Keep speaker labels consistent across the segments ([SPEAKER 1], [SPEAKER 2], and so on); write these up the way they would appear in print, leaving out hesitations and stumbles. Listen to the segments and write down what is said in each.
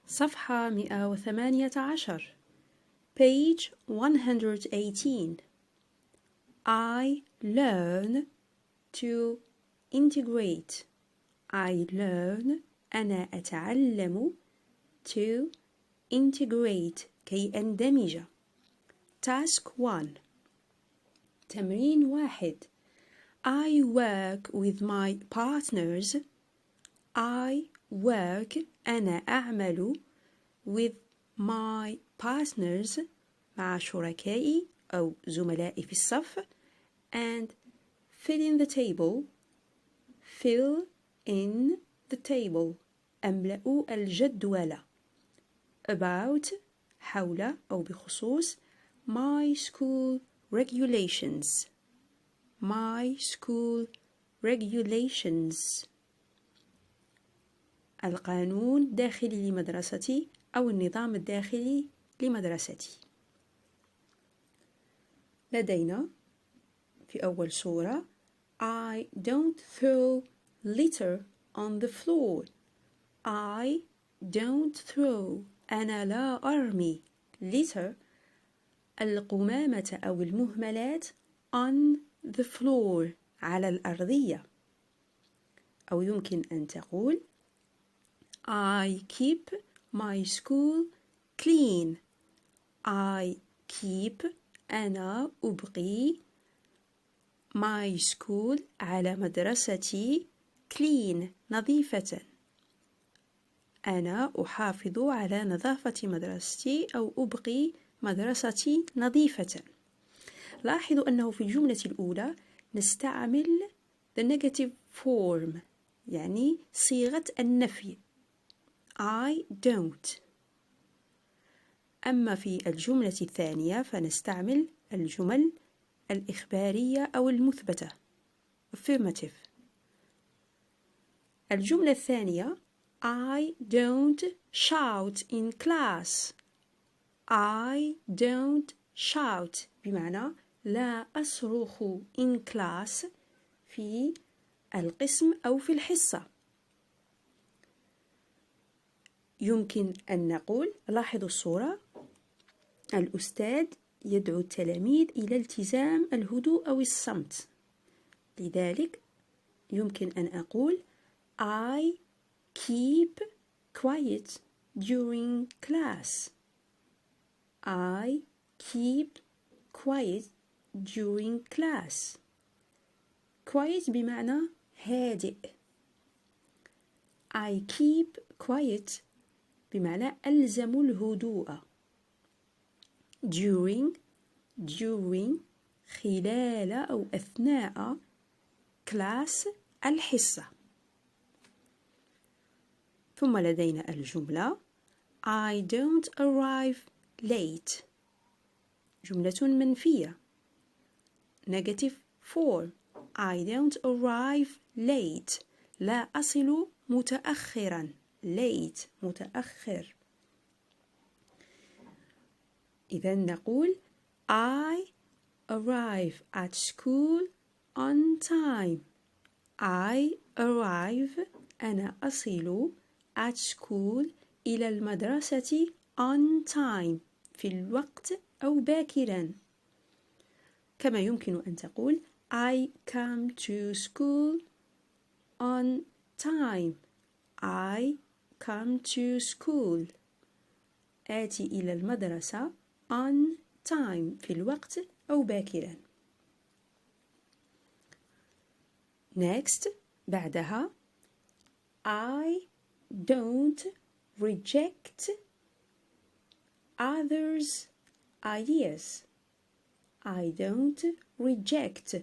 [SPEAKER 1] صفحة 118 page 118 I learn to integrate I learn أنا أتعلم to integrate كي أندمج task 1 تمرين 1 I work with my partners I work أنا أعمل with my partners مع شركائي أو زملائي في الصف and fill in the table fill in the table أملأ الجدول about حول أو بخصوص my school regulations my school regulations القانون الداخلي لمدرستي أو النظام الداخلي لمدرستي. لدينا في أول صورة I don't throw litter on the floor I don't throw أنا لا أرمي litter القمامة أو المهملات on the floor على الأرضية أو يمكن أن تقول I keep my school clean I keep أنا أبقي my school على مدرستي clean نظيفة أنا أحافظ على نظافة مدرستي أو أبقي مدرستي نظيفة. لاحظوا أنه في الجملة الأولى نستعمل the negative form يعني صيغة النفي I don't. أما في الجملة الثانية فنستعمل الجمل الإخبارية أو المثبتة affirmative. الجملة الثانية I don't shout in class I don't shout بمعنى لا أصرخ in class في القسم أو في الحصة. يمكن أن نقول لاحظوا الصورة الأستاذ يدعو التلاميذ إلى التزام الهدوء أو الصمت لذلك يمكن أن أقول I keep quiet during class I keep quiet during class quiet بمعنى هادئ I keep quiet بمعنى ألزم الهدوء during خلال أو أثناء class الحصة. ثم لدينا الجملة I don't arrive late جملة منفية negative form I don't arrive late لا أصل متأخرا late متأخر. إذا نقول I arrive at school on time I arrive أنا أصل at school إلى المدرسة on time في الوقت أو باكرا. كما يمكن أن تقول I come to school on time I come to school آتي إلى المدرسة on time في الوقت أو باكرا. next بعدها I don't reject others' ideas I don't reject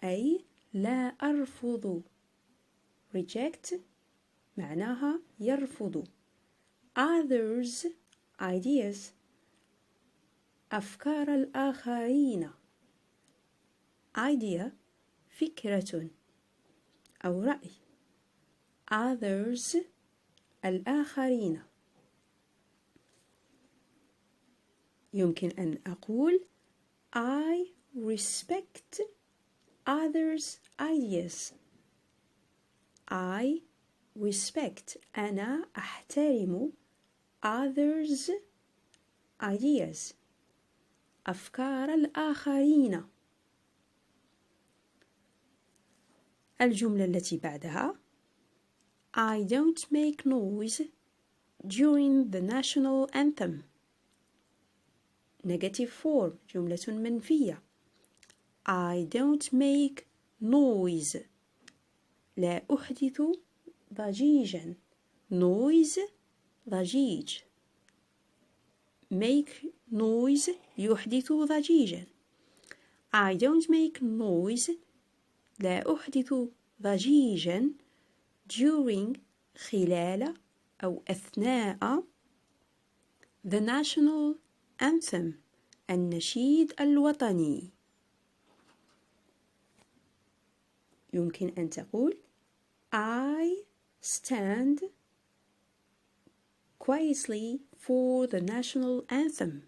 [SPEAKER 1] أي لا أرفض reject معناها يرفض others' ideas أفكار الآخرين idea فكرة أو رأي others الآخرين. يمكن أن أقول I respect others' ideas I respect أنا أحترم others ideas أفكار الآخرين. الجملة التي بعدها I don't make noise during the national anthem. Negative form جملة منفية. I don't make noise لا أحدث ضجيجا. noise ضجيج. make noise يحدث ضجيجا. I don't make noise لا أحدث ضجيجا during خلال أو أثناء the national anthem النشيد الوطني. يمكن أن تقول I stand quietly for the national anthem.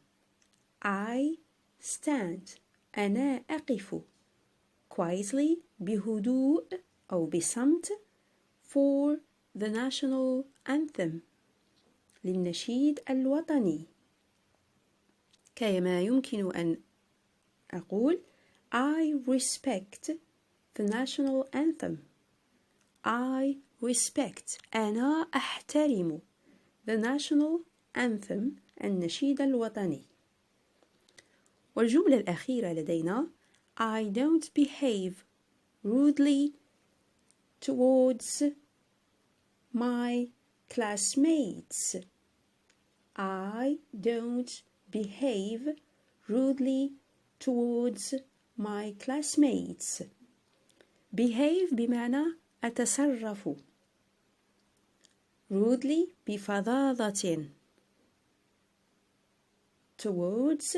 [SPEAKER 1] I stand أنا أقف quietly بهدوء أو بصمت for the national anthem للنشيد الوطني. كما يمكن أن أقول I respect the national anthem. I respect أنا أحترم the national anthem النشيد الوطني. والجملة الأخيرة لدينا I don't behave rudely towards my classmates. I don't behave rudely towards my classmates. behave بمعنى أتصرف. rudely بفظاظة. towards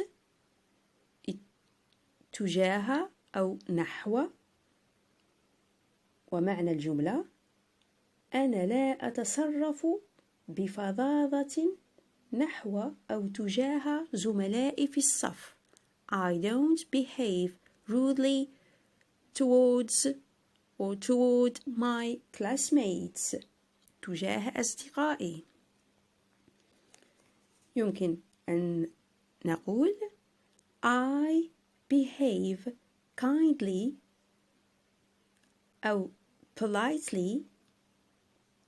[SPEAKER 1] تجاه أو نحو. ومعنى الجملة أنا لا أتصرف بفظاظة نحو أو تجاه زملائي في الصف. I don't behave rudely towards or toward my classmates. تجاه أصدقائي. يمكن أن نقول I behave kindly أو politely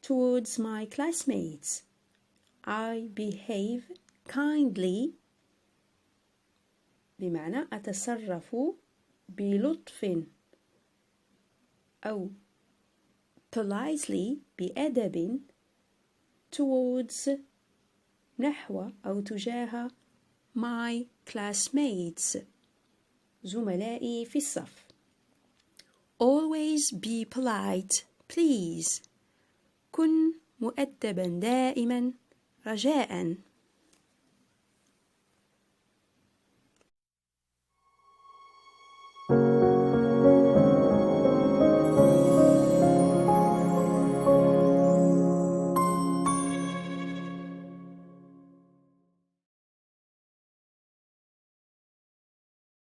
[SPEAKER 1] towards my classmates. I behave kindly بمعنى أتصرف بلطف أو politely بأدب towards نحو أو تجاه my classmates زملائي في الصف. Always be polite please. كن مؤدبا دائما رجاء.